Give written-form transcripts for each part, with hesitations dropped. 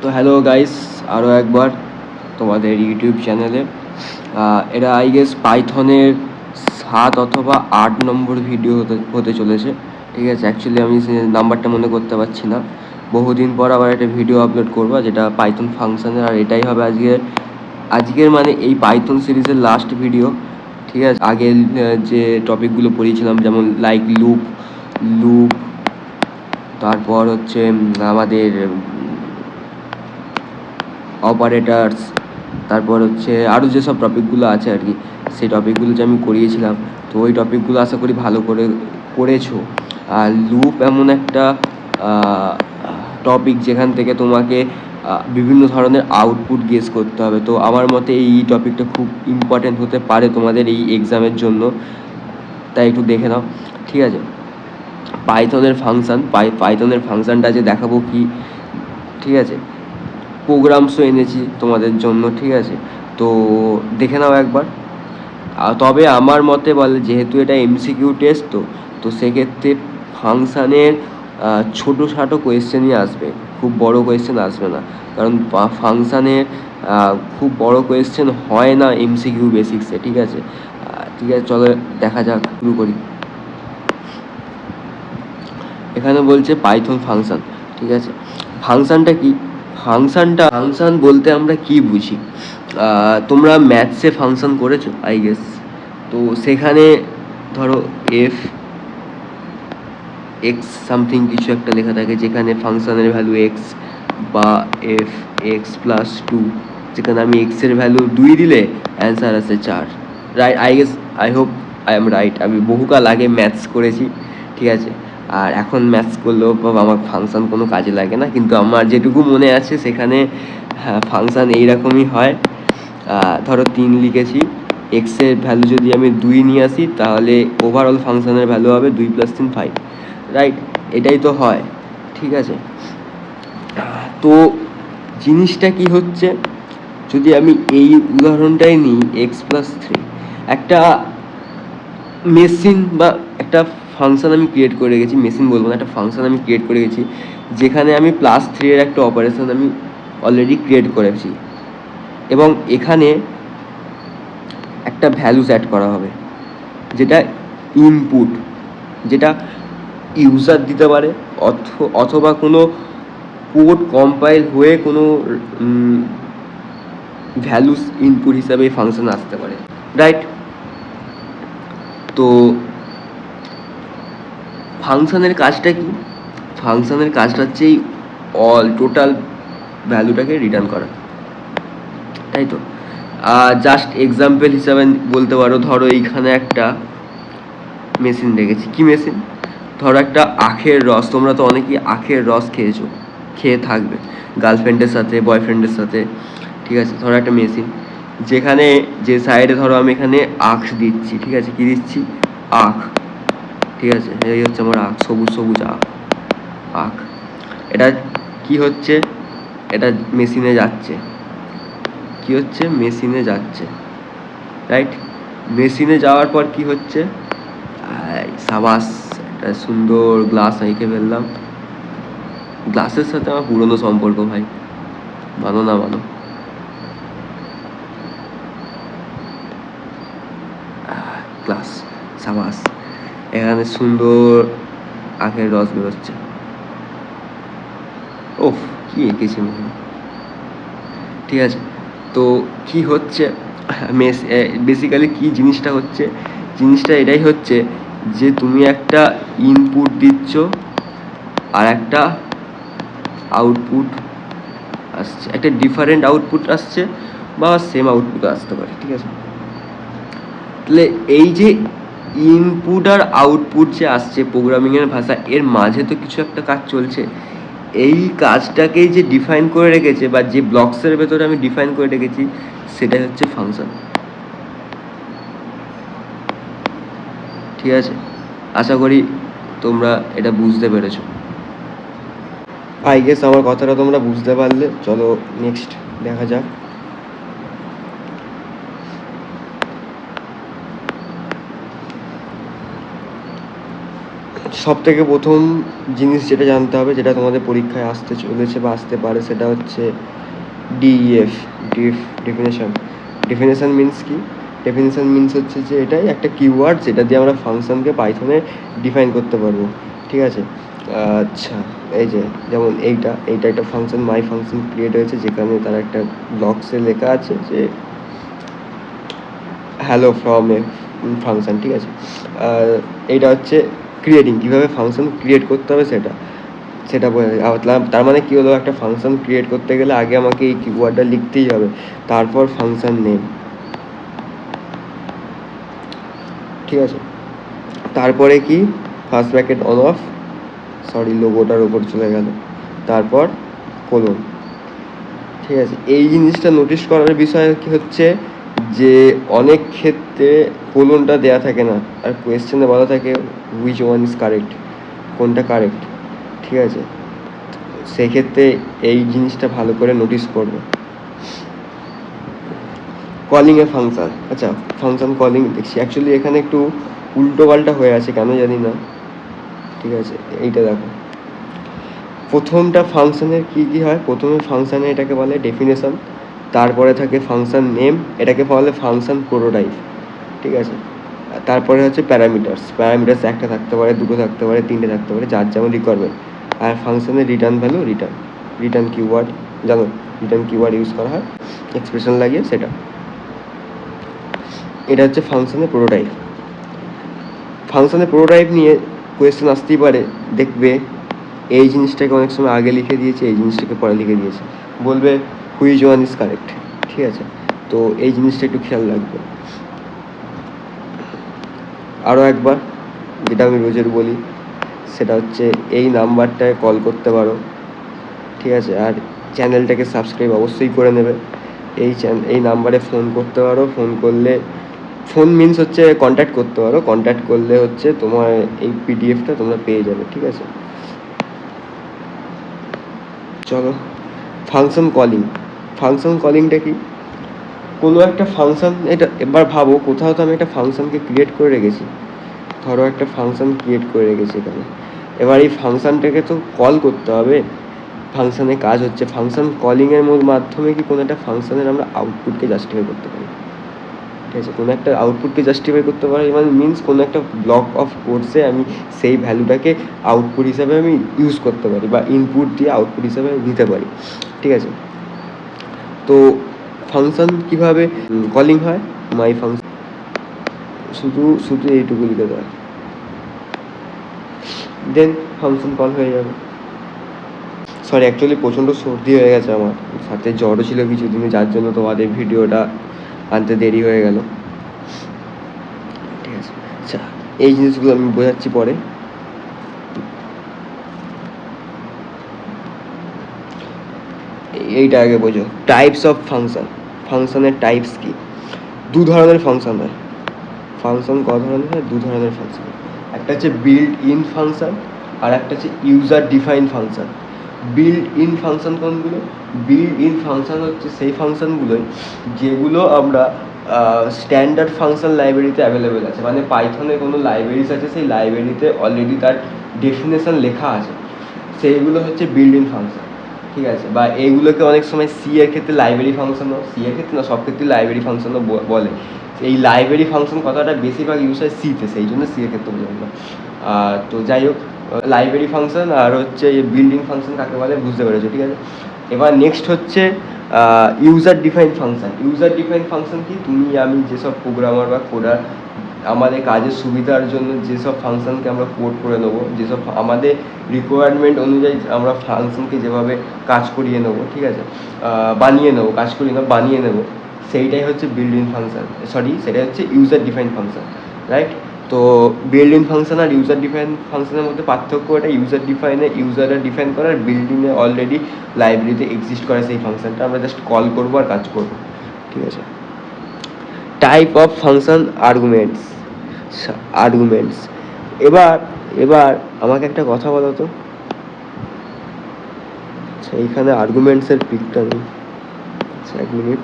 তো hello guys, আরও একবার তোমাদের ইউটিউব চ্যানেলে এটা আই গেস পাইথনের 7 অথবা 8 নম্বর ভিডিও হতে চলেছে। ঠিক আছে, অ্যাকচুয়ালি আমি নাম্বারটা মনে করতে পারছি না। বহুদিন পর আবার একটা ভিডিও আপলোড করবো যেটা পাইথন ফাংশানের, আর এটাই হবে আজকের মানে এই পাইথন সিরিজের লাস্ট ভিডিও। ঠিক আছে, আগে যে টপিকগুলো পড়িয়েছিলাম যেমন লাইক লুপ লুপ তারপর হচ্ছে আমাদের অপারেটার্স, তারপর হচ্ছে আরও যেসব টপিকগুলো আছে আর কি, সেই টপিকগুলো যে আমি করিয়েছিলাম, তো ওই টপিকগুলো আশা করি ভালো করে করেছো। আর লুপ এমন একটা টপিক যেখান থেকে তোমাকে বিভিন্ন ধরনের আউটপুট গেস করতে হবে। তো আমার মতে এই টপিকটা খুব ইম্পর্টেন্ট হতে পারে তোমাদের এই এক্সামের জন্য, তাই একটু দেখে নাও। ঠিক আছে, পাইথনের ফাংশানটা যে দেখাবো কি, ঠিক আছে, প্রোগ্রামসও এনেছি তোমাদের জন্য। ঠিক আছে, তো দেখে নাও একবার। তবে আমার মতে বলে, যেহেতু এটা এমসিকিউ টেস্ট, তো সেক্ষেত্রে ফাংশানের ছোটোখাটো কোয়েশ্চেনই আসবে, খুব বড় কোয়েশ্চেন আসবে না। কারণ ফাংশানের খুব বড় কোয়েশ্চেন হয় না এমসিকিউ বেসিক্সে। ঠিক আছে, চলো দেখা যাক, শুরু করি। এখানে বলছে পাইথন ফাংশান। ঠিক আছে, ফাংশানটা কি? ফাংশান বলতে আমরা কি বুঝি? তোমরা ম্যাথসে ফাংশান করেছো আই গেস, তো সেখানে ধরো এফ এক্স সামথিং কিছু একটা লেখা থাকে, যেখানে ফাংশানের ভ্যালু এক্স, বা এফ এক্স প্লাস 2, যেখানে আমি এক্সের ভ্যালু 2 দিলে অ্যান্সার আসে 4। Right, I guess, I hope I am right. আমি বহুকাল আগে ম্যাথস করেছি। ঠিক আছে, আর এখন ম্যাথস করলেও আমার ফাংশান কোনো কাজে লাগে না, কিন্তু আমার যেটুকু মনে আছে সেখানে ফাংশান এইরকমই হয়। ধরো 3 লিখেছি, এক্সের ভ্যালু যদি আমি 2 নিয়ে আসি, তাহলে ওভারঅল ফাংশানের ভ্যালু হবে 2 + 3 5। রাইট, এটাই তো হয়। ঠিক আছে, তো জিনিসটা কি হচ্ছে, যদি আমি এই উদাহরণটাই নিই, x+3, একটা মেশিন বা একটা ফাংশান আমি ক্রিয়েট করে গেছি, মেশিন বলবো না, একটা ফাংশান আমি ক্রিয়েট করে গেছি, যেখানে আমি +3 এর একটা অপারেশন আমি অলরেডি ক্রিয়েট করেছি, এবং এখানে একটা ভ্যালু সেট করা হবে, যেটা ইনপুট, যেটা ইউজার দিতে পারে, অথবা কোনো কোড কম্পাইল হয়ে কোনো ভ্যালুস ইনপুট হিসাবে এই ফাংশন আসতে পারে। রাইট, তো ফাংশনের কাজটা কি? ফাংশনের কাজটা হচ্ছে এই টোটাল ভ্যালুটাকে রিটার্ন করা, তাই তো। জাস্ট এক্সাম্পল হিসাবে বলতে পারো, ধরো এইখানে একটা মেশিন রেখেছি। কি মেশিন? ধরো একটা আখের রস, তোমরা তো অনেকেই আখের রস খেয়ে থাকবে গার্লফ্রেন্ডের সাথে, বয়ফ্রেন্ডের সাথে। ঠিক আছে, ধরো একটা মেশিন, যেখানে যে সাইডে ধরো আমি এখানে আখ দিচ্ছি। ঠিক আছে, কি দিচ্ছি? আখ। ঠিক আছে, এই হচ্ছে আমার আখ, সবুজ সবুজ আখ। এটা কি হচ্ছে? এটা মেশিনে যাচ্ছে। কি হচ্ছে? মেশিনে যাচ্ছে। রাইট, মেশিনে যাওয়ার পর কি হচ্ছে? সাবাস, একটা সুন্দর গ্লাস এঁকে ফেললাম। গ্লাসের সাথে আমার পুরনো সম্পর্ক ভাই, মানো না মানো। গ্লাস, সাবাস, এখানে সুন্দর আখের রস বেরোচ্ছে। ওফ, কি এঁকেছি মনে। ঠিক আছে, তো কি হচ্ছে বেসিক্যালি কি জিনিসটা হচ্ছে? জিনিসটা এটাই হচ্ছে যে তুমি একটা ইনপুট দিচ্ছ আর একটা আউটপুট আসছে, একটা ডিফারেন্ট আউটপুট আসছে বা সেম আউটপুট আসতে পারে। ঠিক আছে, তাহলে এই যে ইনপুট আর আউটপুট যে আসছে প্রোগ্রামিংয়ের ভাষা, এর মাঝে তো কিছু একটা কাজ চলছে। এই কাজটাকেই যে ডিফাইন করে রেখেছে, বা যে ব্লকসের ভেতরে আমি ডিফাইন করে রেখেছি, সেটাই হচ্ছে ফাংশন। ঠিক আছে, আশা করি তোমরা এটা বুঝতে পেরেছো। আই গেস আমার কথাটা তোমরা বুঝতে পারলে। চলো নেক্সট দেখা যাক। সব থেকে প্রথম জিনিস যেটা জানতে হবে, যেটা তোমাদের পরীক্ষায় আসতে চলেছে বা আসতে পারে, সেটা হচ্ছে ডিইএফ, ডেফিনেশন। ডেফিনেশন মিন্স কি? ডেফিনেশন মিন্স হচ্ছে যে এটাই একটা কিওয়ার্ড যেটা দিয়ে আমরা ফাংশনকে পাইথনে ডিফাইন করতে পারবো, ঠিক আছে? আচ্ছা, এই যে যেমন এইটা একটা ফাংশন, মাই ফাংশন ক্রিয়েট হয়েছে, যেখানে তার একটা ব্লকসে লেখা আছে যে হ্যালো ফ্রম এ ফাংশন, ঠিক আছে? এইটা হচ্ছে ক্রিয়েটিং, কীভাবে ফাংশন ক্রিয়েট করতে হবে সেটা তার মানে কী হলো, একটা ফাংশন ক্রিয়েট করতে গেলে আগে আমাকে এই কিওয়ার্ডটা লিখতেই হবে, তারপর ফাংশন নেম, ঠিক আছে? তারপরে কি, first bracket on off, sorry লোগোটার ওপর চলে গেল, তারপর কোলন, ঠিক আছে? এই জিনিসটা নোটিস করার বিষয় কি হচ্ছে যে অনেক ক্ষেত্রে কোলনটা দেয়া থাকে না, আর কোয়েশ্চেনে বলা থাকে হুইচ ওয়ান ইজ কারেক্ট, কোনটা কারেক্ট, ঠিক আছে? সেক্ষেত্রে এই জিনিসটা ভালো করে নোটিস করবে। কলিং এ ফাংশন, আচ্ছা ফাংশন কলিং দেখছি, অ্যাকচুয়ালি এখানে একটু উল্টো পাল্টা হয়ে আছে, কেন জানি না, ঠিক আছে? এইটা দেখো, প্রথমটা ফাংশনের কী হয়, প্রথমে ফাংশানে এটাকে বলে ডেফিনেশন, তারপরে থাকে ফাংশন নেম, এটাকে বলে ফাংশন প্রোটোটাইপ, ঠিক আছে? তারপরে হচ্ছে প্যারামিটার্স একটা থাকতে পারে, দুটো থাকতে পারে, তিনটে থাকতে পারে, যার যেমন রিকোয়ারমেন্ট। আর ফাংশনের রিটার্ন ভ্যালু, রিটার্ন কিওয়ার্ড, জানো রিটার্ন কিওয়ার্ড ইউজ করা হয় এক্সপ্রেশন লাগিয়ে, সেটা, এটা হচ্ছে ফাংশনের প্রোটোটাইপ। ফাংশনের প্রোটোটাইপ নিয়ে কোয়েশ্চেন আসতেই পারে, দেখবে এই জিনিসটাকে অনেক সময় আগে লিখে দিয়েছে, এই জিনিসটাকে পরে লিখে দিয়েছে, বলবে হুইচ ওয়ান ইজ কারেক্ট, ঠিক আছে? তো এই জিনিসটা একটু খেয়াল রাখবে। আরও একবার, যেটা আমি রোজের বলি, সেটা হচ্ছে এই নাম্বারটায় কল করতে পারো, ঠিক আছে? আর চ্যানেলটাকে সাবস্ক্রাইব অবশ্যই করে নেবে। এই নাম্বারে ফোন করতে পারো, ফোন করলে, ফোন মিন্স হচ্ছে কন্ট্যাক্ট করতে পারো, কন্ট্যাক্ট করলে হচ্ছে তোমার এই পিডিএফটা তোমরা পেয়ে যাবে, ঠিক আছে? চলো, ফাংশন কলিংটা কি? কোনো একটা ফাংশন, এটা এবার ভাবো, কোথাও তো আমি একটা ফাংশনকে ক্রিয়েট করে রেখেছি, ধরো একটা ফাংশন ক্রিয়েট করে রেখেছি এখানে, এবার এই ফাংশনটাকে তো কল করতে হবে। ফাংশনের কাজ হচ্ছে ফাংশন কলিংয়ের মাধ্যমে কি কোনো একটা ফাংশনের আমরা আউটপুটকে জাস্টিফাই করতে পারি, ঠিক আছে? কোনো একটা আউটপুটকে জাস্টিফাই করতে পারি মানে মিন্স কোনো একটা ব্লক অফ কোডসে আমি সেই ভ্যালুটাকে আউটপুট হিসাবে আমি ইউজ করতে পারি, বা ইনপুট দিয়ে আউটপুট হিসাবে নিতে পারি, ঠিক আছে? তো ফাংশন কীভাবে কলিং হয়, মাই ফাংশন, শুধু এইটুকু লিখে দেয়, দেন ফাংশন কল হয়ে যাবে। সরি, অ্যাকচুয়ালি প্রচণ্ড সর্দি হয়ে গেছে আমার, সাথে জ্বরও ছিল কিছুদিনে, যার জন্য তোমাদের ভিডিওটা আনতে দেরি হয়ে গেল, ঠিক আছে? আচ্ছা, এই জিনিসগুলো আমি বোঝাচ্ছি পরে। এইটা আগে বোঝো, টাইপস অফ ফাংশনের টাইপস কি? দু ধরনের ফাংশন হয়। ফাংশন ক ধরনের হয়? দু ধরনের ফাংশন। একটা হচ্ছে বিল্ড ইন ফাংশন, আর একটা হচ্ছে user define function. Build in function কোনগুলো? বিল্ড ইন ফাংশন হচ্ছে সেই ফাংশনগুলোই যেগুলো আমরা স্ট্যান্ডার্ড ফাংশন লাইব্রেরিতে অ্যাভেলেবেল আছে, মানে পাইথনে কোনো লাইব্রেরিজ আছে, সেই লাইব্রেরিতে অলরেডি তার ডেফিনেশন লেখা আছে, সেইগুলো হচ্ছে বিল্ড ইন ফাংশন, ঠিক আছে? বা এইগুলোকে অনেক সময় সি এর ক্ষেত্রে লাইব্রেরি ফাংশনও, সি এর ক্ষেত্রে না, সব ক্ষেত্রে লাইব্রেরি ফাংশনও বলে। এই লাইব্রেরি ফাংশন কথাটা বেশিরভাগ ইউজ হয় সিতে, সেই জন্য সি এর ক্ষেত্রে বোঝানো। তো যাই হোক, লাইব্রেরি ফাংশন আর হচ্ছে বিল্ডিং ফাংশন কাকে বলে বুঝতে পেরেছো, ঠিক আছে? এবার নেক্সট হচ্ছে user define function. User define function কি? তুমি আমি যেসব প্রোগ্রামার বা কোডার আমাদের কাজের সুবিধার জন্য যেসব ফাংশনকে আমরা কোড করে নেবো, যেসব আমাদের রিকোয়ারমেন্ট অনুযায়ী আমরা ফাংশনকে যেভাবে কাজ করিয়ে নেবো, ঠিক আছে? বানিয়ে নেবো, সেইটাই হচ্ছে বিল্ড ইন ফাংশন, সেটাই হচ্ছে ইউজার ডিফাইন ফাংশন, রাইট? তো বিল্ড ইন ফাংশন আর ইউজার ডিফাইন ফাংশনের মধ্যে পার্থক্য এটা, ইউজার ডিফাইনে ইউজাররা ডিফাইন করে, আর বিল্ডিংয়ে অলরেডি লাইব্রেরিতে এক্সিস্ট করে সেই ফাংশনটা, আমরা জাস্ট কল করবো আর কাজ করবো, ঠিক আছে? Type of function arguments. এবার আমাকে একটা কথা বলো তো, আচ্ছা এইখানে আর্গুমেন্টসের পিকটা নেই, আচ্ছা এক মিনিট,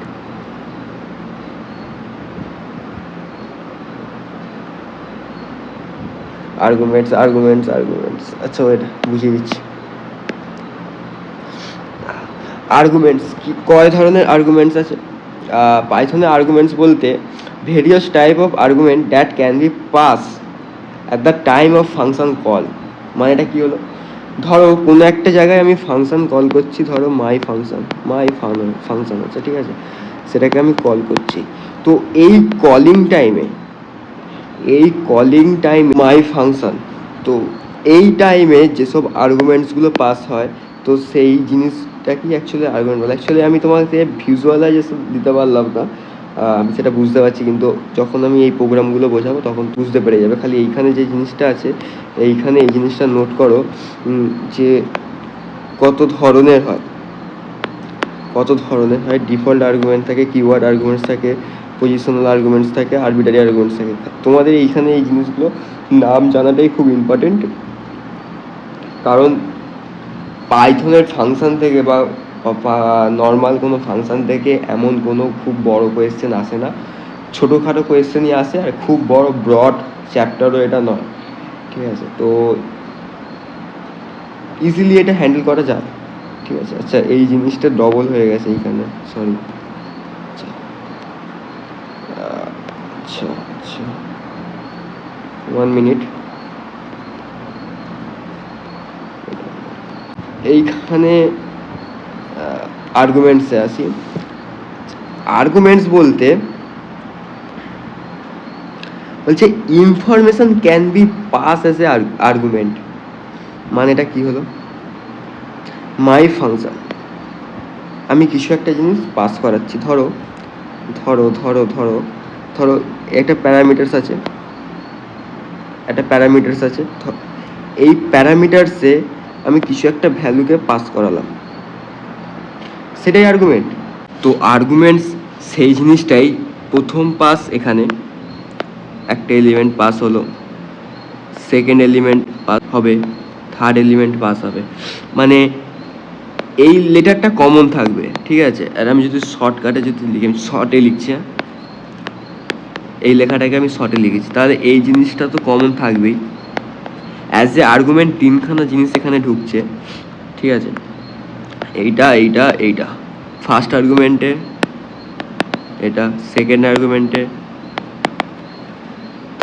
আর্গুমেন্টস আচ্ছা ওয়েট বুঝিয়ে দিচ্ছি। আর্গুমেন্টস কি কয় ধরনের আর্গুমেন্টস আছে পাইথনে? আর্গুমেন্টস বলতে various type of argument that can be pass at the time of function call. মানে এটা কী হলো, ধরো কোনো একটা জায়গায় আমি ফাংশন কল করছি, ধরো মাই ফাংশন আছে, ঠিক আছে, সেটাকে আমি কল করছি। তো এই কলিং টাইম মাই ফাংশন, তো এই টাইমে যেসব আর্গুমেন্টসগুলো পাস হয়, তো সেই জিনিসটা কি অ্যাকচুয়ালি আর্গুমেন্ট বলে। অ্যাকচুয়ালি আমি তোমাকে ভিজুয়ালাইজেশন দিতে পারলাম না, আমি সেটা বুঝতে পারছি, কিন্তু যখন আমি এই প্রোগ্রামগুলো বোঝাবো তখন বুঝতে পেরে যাবে। খালি এইখানে যে জিনিসটা আছে, এইখানে এই জিনিসটা নোট করো যে কত ধরনের হয়। ডিফল্ট আর্গুমেন্ট থাকে, কিওয়ার্ড আর্গুমেন্টস থাকে, পজিশনাল আর্গুমেন্টস থাকে, আরবিটারি আর্গুমেন্টস থাকে। তোমাদের এইখানে এই জিনিসগুলো নাম জানাটাই খুব ইম্পর্টেন্ট, কারণ পাইথনের ফাংশন থেকে বা নর্মাল কোনো ফাংশন থেকে এমন কোনো খুব বড় কোয়েশ্চেন আসে না, ছোটোখাটো কোয়েশ্চেনই আসে, আর খুব বড় ব্রড চ্যাপ্টারও এটা নয়, ঠিক আছে। তো ইজিলি এটা হ্যান্ডেল করা যায়, ঠিক আছে। আচ্ছা এই জিনিসটা ডবল হয়ে গেছে এইখানে, সরি। আচ্ছা 1 মিনিট। এইখানে আর্গুমেন্টসে আসি। আর্গুমেন্টস বলতে বলছে information can be pass as a argument. মানে এটা কি হলো, মাই ফাংশন, আমি কিছু একটা জিনিস পাস করাচ্ছি, ধরো ধরো ধরো ধরো ধরো একটা প্যারামিটার্স আছে, এই প্যারামিটার্সে আমি কিছু একটা ভ্যালুকে পাস করালাম, সেটাই আর্গুমেন্ট। তো আর্গুমেন্টস সেই জিনিসটাই, প্রথম পাস এখানে একটা এলিমেন্ট পাস হলো, সেকেন্ড এলিমেন্ট পাস হবে, থার্ড এলিমেন্ট পাস হবে, মানে এই লেটারটা কমন থাকবে, ঠিক আছে। আর আমি যদি শর্টকাটে যদি লিখি, আমি শর্টে লিখছি, এই লেখাটাকে আমি শর্টে লিখেছি, তাহলে এই জিনিসটা তো কমন থাকবেই। অ্যাজ এ আর্গুমেন্ট তিনখানা জিনিস এখানে ঢুকছে, ঠিক আছে, এইটা ফার্স্ট আর্গুমেন্টে, এটা সেকেন্ড আর্গুমেন্টে,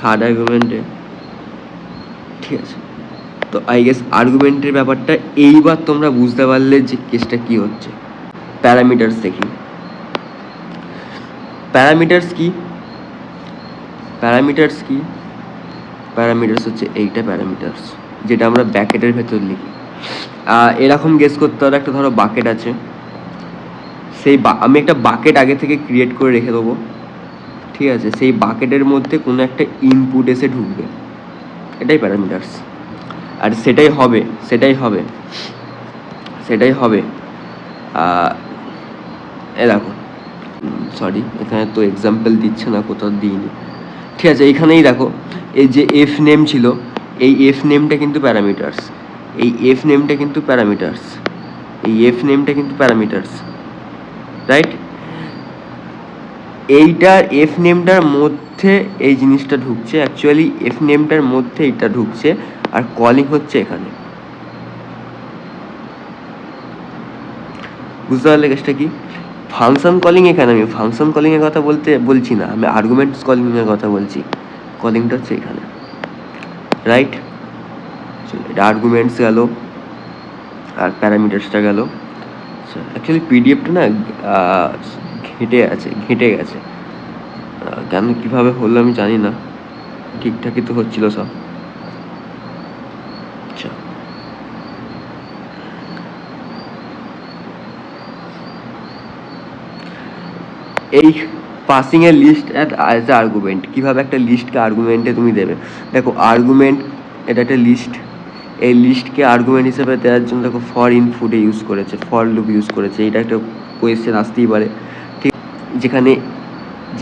থার্ড আর্গুমেন্টে, ঠিক আছে। তো আই গেস আর্গুমেন্টের ব্যাপারটা এইবার তোমরা বুঝতে পারলে যে কেসটা কি হচ্ছে। প্যারামিটার্স দেখি। প্যারামিটার্স কি প্যারামিটার্স হচ্ছে এইটা প্যারামিটার্স, যেটা আমরা ব্যাকেটের ভেতর লিখি। এরকম গেস করতে হবে, একটা ধরো বাকেট আছে, সেই আমি একটা বাকেট আগে থেকে ক্রিয়েট করে রেখে দেবো, ঠিক আছে। সেই বাকেটের মধ্যে কোনো একটা ইনপুট এসে ঢুকবে, এটাই প্যারামিটার্স। আর সেটাই হবে এ দেখো, সরি এখানে তো এক্সাম্পল দিচ্ছে না, কোথাও দিইনি, ঠিক আছে। এইখানেই দেখো, এই যে এফ নেম ছিল, এই এফ নেমটা কিন্তু প্যারামিটার্স, রাইট। এইটার এফ নেমটার মধ্যে এই জিনিসটা ঢুকছে, অ্যাকচুয়ালি এফ নেমটার মধ্যে এইটা ঢুকছে, আর কলিং হচ্ছে এখানে। বুঝতে পারলে কেসটা কি? ফাংশন কলিং, এখানে আমি ফাংশন কলিংয়ের কথা বলছি না, আমি আর্গুমেন্টস কলিংয়ের কথা বলছি। কলিংটা হচ্ছে এখানে, রাইট। এটা আর্গুমেন্টস গেল, আর প্যারামিটার্সটা গেল। অ্যাকচুয়ালি পিডিএফটা না ঘেঁটে গেছে, কেন কীভাবে হলো আমি জানি না, ঠিকঠাকই তো হচ্ছিল সব। আচ্ছা এই পাসিং এর লিস্ট অ্যাজ এ আর্গুমেন্ট, কীভাবে একটা লিস্টকে আর্গুমেন্টে তুমি দেবে। দেখো আর্গুমেন্ট, এটা একটা লিস্ট, এই লিস্টকে আর্গুমেন্ট হিসেবে দেওয়ার জন্য দেখো ফর ইনপুটে ইউজ করেছে, ফর লুপ ইউজ করেছে। এটা একটা কোয়েশ্চেন আসতেই পারে, ঠিক,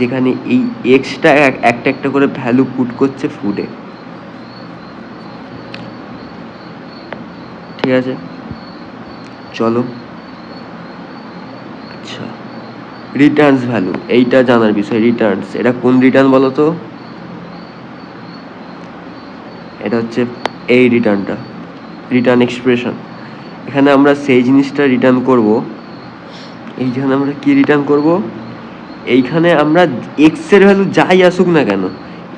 যেখানে এই এক্সটা একটা একটা করে ভ্যালু পুট করছে ফুডে, ঠিক আছে। চলো আচ্ছা, রিটার্নস ভ্যালু, এইটা জানার বিষয়। রিটার্নস, এটা কোন রিটার্ন বলো তো? এটা হচ্ছে এই রিটার্নটা, রিটার্ন এক্সপ্রেশন। এখানে আমরা সেই জিনিসটা রিটার্ন করব। এইখানে আমরা কি রিটার্ন করব, এইখানে আমরা এক্সের ভ্যালু যাই আসুক না কেন,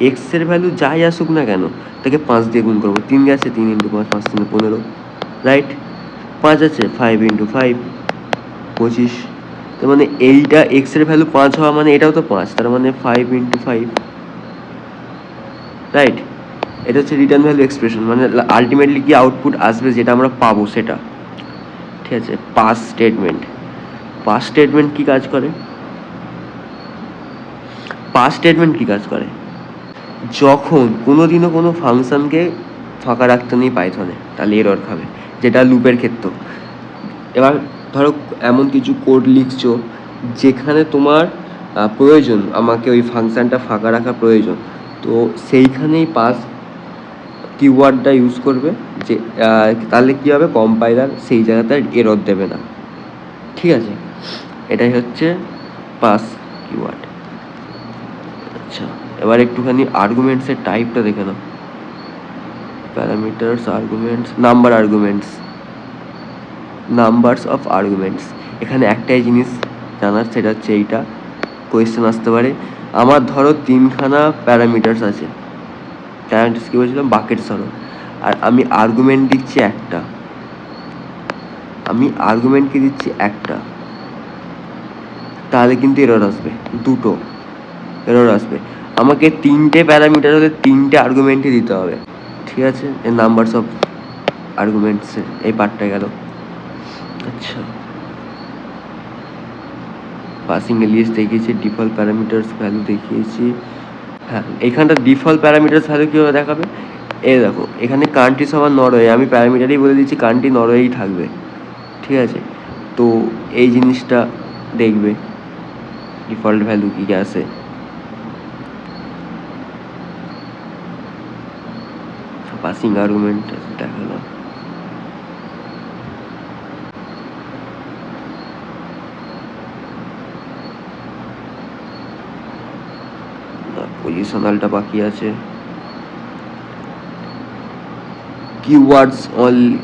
এক্সের ভ্যালু যাই আসুক না কেন, তাকে 5 দিয়ে গুণ করবো। 3 গেছে, 3 ইন্টু 5, 5 3 15, রাইট? 5 আছে, 5 ইন্টু 5 25। তার মানে এইটা এক্সের ভ্যালু 5 হওয়া মানে এটাও তো 5, তার মানে 5 ইন্টু 5, রাইট? এটা হচ্ছে রিটার্ন ভ্যালু এক্সপ্রেশন, মানে আলটিমেটলি কি আউটপুট আসবে যেটা আমরা পাবো সেটা। ঠিক আছে, পাস স্টেটমেন্ট। পাস স্টেটমেন্ট কি কাজ করে? পাস স্টেটমেন্ট কি কাজ করে, যখন কোনোদিনও কোনো ফাংশনকে ফাঁকা রাখতে নেই পাইথনে, তাহলে এরর খাবে, যেটা লুপের ক্ষেত্র। এবার ধরো এমন কিছু কোড লিখছো যেখানে তোমার প্রয়োজন, আমাকে ওই ফাংশনটা ফাঁকা রাখা প্রয়োজন, তো সেইখানেই পাস কিওয়ার্ডটা ইউজ করবে, যে তাহলে কী হবে, কম্পাইলার সেই জায়গাতে এরর দেবে না। ঠিক আছে, এটাই হচ্ছে পাস কিওয়ার্ড। আচ্ছা, এবার একটুখানি আর্গুমেন্টসের টাইপটা দেখে নাও। Parameters, arguments, number arguments, numbers of arguments. এখানে একটাই জিনিস জানার, সেটা হচ্ছে এইটা কোয়েশ্চেন আসতে পারে। আমার ধরো 3খানা প্যারামিটার্স আছে, প্যারামিটার্স কী বলছিলাম, বাকেট ধরো, আর আমি আর্গুমেন্ট দিচ্ছি একটা, আমি আর্গুমেন্টকে দিচ্ছি একটা, তাহলে কিন্তু এরর আসবে, দুটো এরর আসবে। আমাকে 3টে প্যারামিটার হলে 3টে আর্গুমেন্টই দিতে হবে। ঠিক আছে, এর নাম্বারস অফ আর্গুমেন্টসে এই পার্টটা গেল। আচ্ছা, পাসিং এ লিস্ট দেখিয়েছি, ডিফল্ট প্যারামিটার্স ভ্যালু দেখিয়েছি। হ্যাঁ, এখানটা ডিফল্ট প্যারামিটার্স ভ্যালু কীভাবে দেখাবে, এই দেখো এখানে কান্ট্রি সমান নরওয়ে, আমি প্যারামিটারই বলে দিচ্ছি কান্ট্রি নরওয়েই থাকবে। ঠিক আছে, তো এই জিনিসটা দেখবে ডিফল্ট ভ্যালু কী আসে। পাসিং আর্গুমেন্ট দেখালাম। পজিশনালটা বাকি আছে।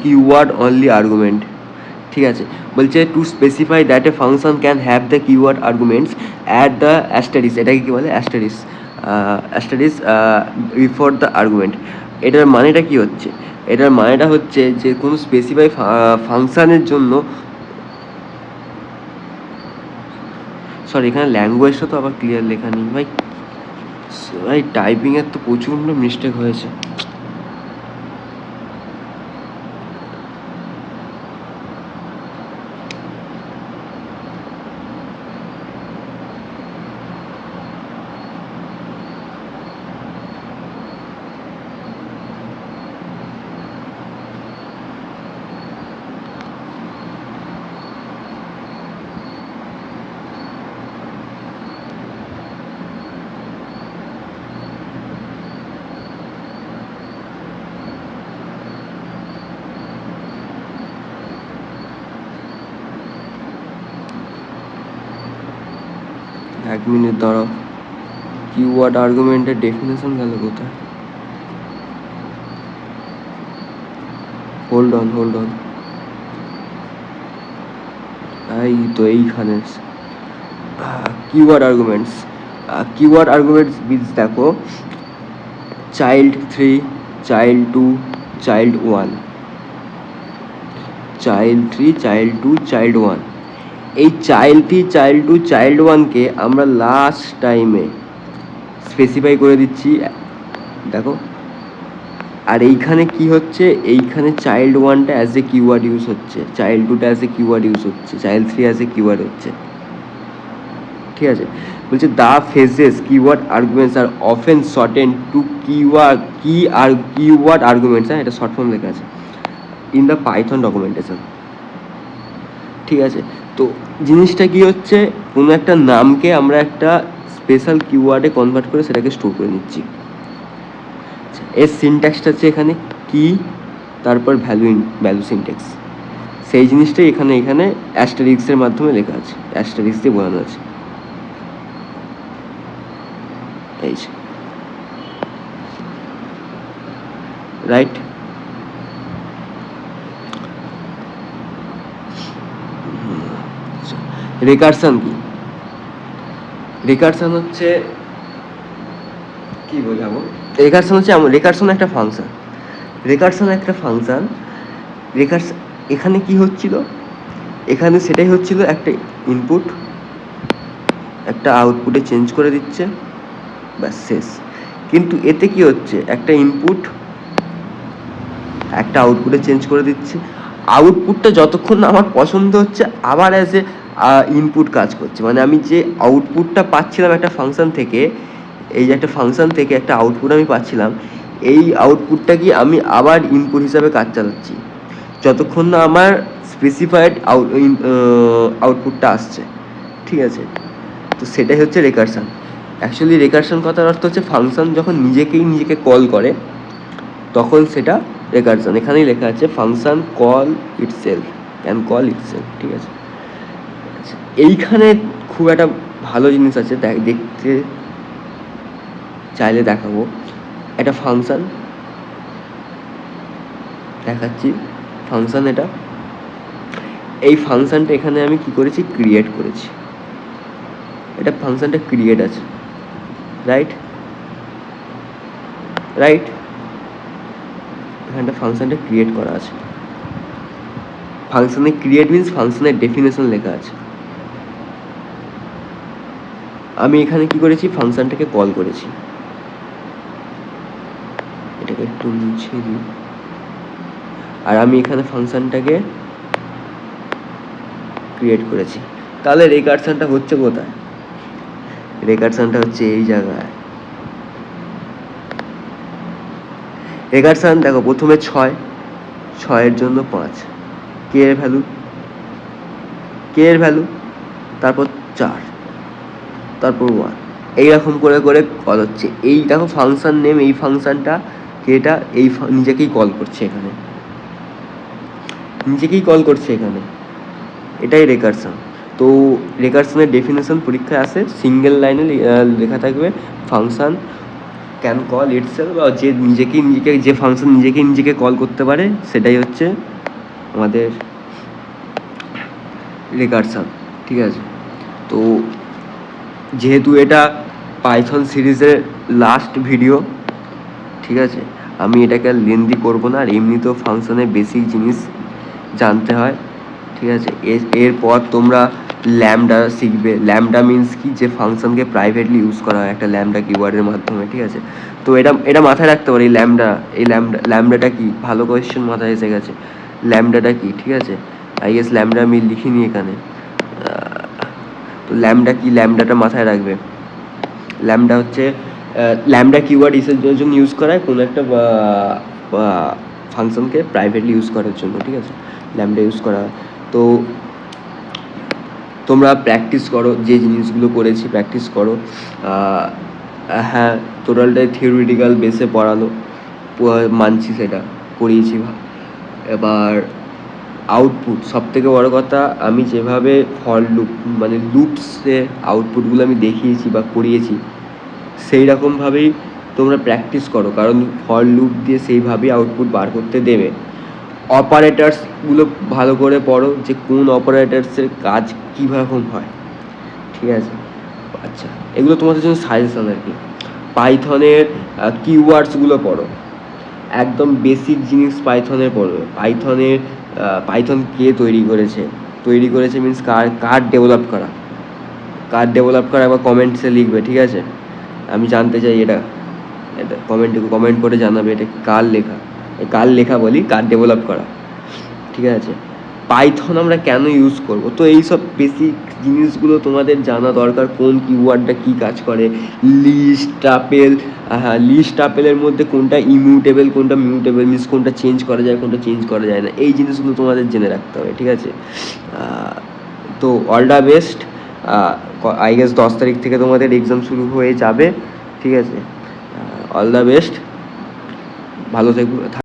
Keyword only argument. ঠিক আছে, বলছে to specify that a function can have the keyword arguments at the asterisk. এটাকে কী বলে, asterisk, asterisk before the argument. এটার মানেটা কী হচ্ছে, এটার মানেটা হচ্ছে যে কোনো স্পেসিফাই ফাংশানের জন্য, সরি এখানে ল্যাঙ্গুয়েজটা তো আবার ক্লিয়ার লেখা নেই ভাই, ভাই টাইপিংয়ের তো প্রচণ্ড মিস্টেক হয়েছে। এক মিনিট দাঁড়াও, কিওয়ার্ড আর্গুমেন্টের ডেফিনেশন গেল কোথায়, হোল্ড অন, এই তো এইখানে keyword arguments. Keyword arguments means দেখো, child 3, child 2, child 1, child 3, child 2, child 1। এই চাইল্ড 3, চাইল্ড 2, চাইল্ড 1কে আমরা লাস্ট টাইমে স্পেসিফাই করে দিচ্ছি, দেখো। আর এইখানে কি হচ্ছে, এইখানে চাইল্ড 1টা অ্যাজ এ কিওয়ার্ড ইউজ হচ্ছে, চাইল্ড 2টা অ্যাজ এ কিওয়ার্ড ইউজ হচ্ছে, চাইল্ড 3 অ্যাজ এ কিওয়ার্ড হচ্ছে। ঠিক আছে, বলছে the phases keyword arguments are often shorten to keyword arguments. হ্যাঁ, এটা শর্ট ফর্ম লেখা আছে ইন দ্য পাইথন ডকুমেন্টেশন। ঠিক আছে, তো জিনিসটা কি হচ্ছে, কোনো একটা নামকে আমরা একটা স্পেশাল কিওয়ার্ডে কনভার্ট করে সেটাকে স্টোর করে নিচ্ছি। এর সিনট্যাক্সটা হচ্ছে এখানে কি, তারপর ভ্যালু সিনট্যাক্স, সেই জিনিসটাই এখানে অ্যাস্টারিক্সের মাধ্যমে লেখা আছে, অ্যাস্টারিক্স দিয়ে বোঝানো আছে। এই যে রাইট? রিকারশন কি? রিকারশন হচ্ছে কি বোঝাবো? রিকারশন হচ্ছে রিকারশন একটা ফাংশন। রিকারশন এখানে কি হচ্ছিল? এখানে সেটাই হচ্ছিল, একটা ইনপুট একটা আউটপুটে চেঞ্জ করে দিচ্ছে, ব্যাস শেষ। কিন্তু এতে কি হচ্ছে, একটা ইনপুট একটা আউটপুটে চেঞ্জ করে দিচ্ছে, আউটপুটটা যতক্ষণ না আমার পছন্দ হচ্ছে আবার অ্যাজ এ ইনপুট কাজ করছে। মানে আমি যে আউটপুটটা পাচ্ছিলাম একটা ফাংশন থেকে, এই যে একটা ফাংশন থেকে একটা আউটপুট আমি পাচ্ছিলাম, এই আউটপুটটা কি আমি আবার ইনপুট হিসাবে কাজ চালাচ্ছি যতক্ষণ না আমার স্পেসিফাইড আউটপুটটা আসছে, ঠিক আছে? তো সেটাই হচ্ছে রেকারশন। অ্যাকচুয়ালি রেকারশন কথার অর্থ হচ্ছে ফাংশন যখন নিজেকে কল করে তখন সেটা রেকারশন। এখানেই লেখা আছে function call itself, can call itself, ঠিক আছে? এইখানে খুব একটা ভালো জিনিস আছে, দেখতে চাইলে দেখাবো। একটা ফাংশন দেখাচ্ছি, ফাংশন এটা, এই ফাংশনটা এখানে আমি কি করেছি, ক্রিয়েট করেছি। এটা ফাংশনটা ক্রিয়েট আছে, রাইট? এখানটা ফাংশনটা ক্রিয়েট করা আছে। ফাংশনে ক্রিয়েট মিনস ফাংশনের ডেফিনেশন লেখা আছে। আমি এখানে কি করেছি, ফাংশনটাকে কল করেছি। এটাকে একটু মুছে দিই। আর আমি এখানে ফাংশনটাকে ক্রিয়েট করেছি। তাহলে রেকারশনটা হচ্ছে কোথায়? রেকারশনটা হচ্ছে এই জায়গায়। রেকারশন দেখো, প্রথমে 6 জন্য 5, কে এর ভ্যালু, তারপর 4, তারপর 1, এইরকম করে করে কল হচ্ছে। এই দেখো ফাংশন নেম, এই ফাংশনটা এটা এই নিজেকেই কল করছে এখানে, এটাই রেকারশন। তো রেকারশনের ডেফিনেশন পরীক্ষায় আসে, সিঙ্গেল লাইনে লেখা থাকবে ফাংশন ক্যান কল ইটসেলফ, বা যে ফাংশন নিজেকে কল করতে পারে সেটাই হচ্ছে আমাদের রেকারশন, ঠিক আছে? তো যেহেতু এটা পাইথন সিরিজের লাস্ট ভিডিও, ঠিক আছে, আমি এটাকে আর লেন্দি করবো না। আর এমনিতেও ফাংশনের বেসিক জিনিস জানতে হয়, ঠিক আছে? এরপর তোমরা ল্যামডা শিখবে। ল্যামডা মিনস কি, যে ফাংশনকে প্রাইভেটলি ইউজ করা হয় একটা ল্যামডা কিওয়ার্ডের মাধ্যমে, ঠিক আছে? তো এটা মাথায় রাখতে পারি। ল্যামডাটা কি, ভালো কোয়েশ্চেন মাথায় এসে গেছে, ল্যামডাটা কি, ঠিক আছে? আই গেস ল্যামডা আমি লিখিনি এখানে। তো ল্যামডাটা মাথায় রাখবে। ল্যামডা হচ্ছে ল্যামডা কিওয়ার্ড ইসের জন্য ইউজ করা হয় কোনো একটা ফাংশনকে প্রাইভেটলি ইউজ করার জন্য, ঠিক আছে? ল্যামডা ইউজ করা। তো তোমরা প্র্যাকটিস করো, যে জিনিসগুলো করেছি প্র্যাকটিস করো। হ্যাঁ, টোটালটাই থিওরিটিক্যাল বেসে পড়ালো, মানছি, সেটা পড়িয়েছি। এবার আউটপুট, সবথেকে বড় কথা, আমি যেভাবে ফর লুপ মানে লুপসে আউটপুটগুলো আমি দেখিয়েছি বা করিয়েছি, সেই রকমভাবেই তোমরা প্র্যাকটিস করো, কারণ ফর লুপ দিয়ে সেইভাবেই আউটপুট বার করতে দেবে। অপারেটার্সগুলো ভালো করে পড়ো, যে কোন অপারেটার্সের কাজ কীরকম হয়, ঠিক আছে? আচ্ছা, এগুলো তোমাদের জন্য সাজেশন আর কি। পাইথনের কিওয়ার্ডসগুলো পড়ো, একদম বেসিক জিনিস পাইথনের পড়বে। পাইথন কে তৈরি করেছে মিনস কার ডেভেলপ করা একবার কমেন্টসে লিখবে, ঠিক আছে? আমি জানতে চাই এটা কমেন্ট করে জানাবে এটা কার লেখা বলি, কার ডেভেলপ করা, ঠিক আছে? পাইথন আমরা কেন ইউজ করব, তো এইসব বেসিক জিনিসগুলো তোমাদের জানা দরকার। কোন কিওয়ার্ডটা কী কাজ করে, লিস্ট আপেলের মধ্যে কোনটা ইমিউটেবল, কোনটা মিউটেবল, মিনস কোনটা চেঞ্জ করা যায়, কোনটা চেঞ্জ করা যায় না, এই জিনিসগুলো তোমাদের জেনে রাখতে হবে, ঠিক আছে? তো all the best. I guess 10 তারিখ থেকে তোমাদের এক্সাম শুরু হয়ে যাবে, ঠিক আছে? অল দ্য বেস্ট, ভালো থেকো।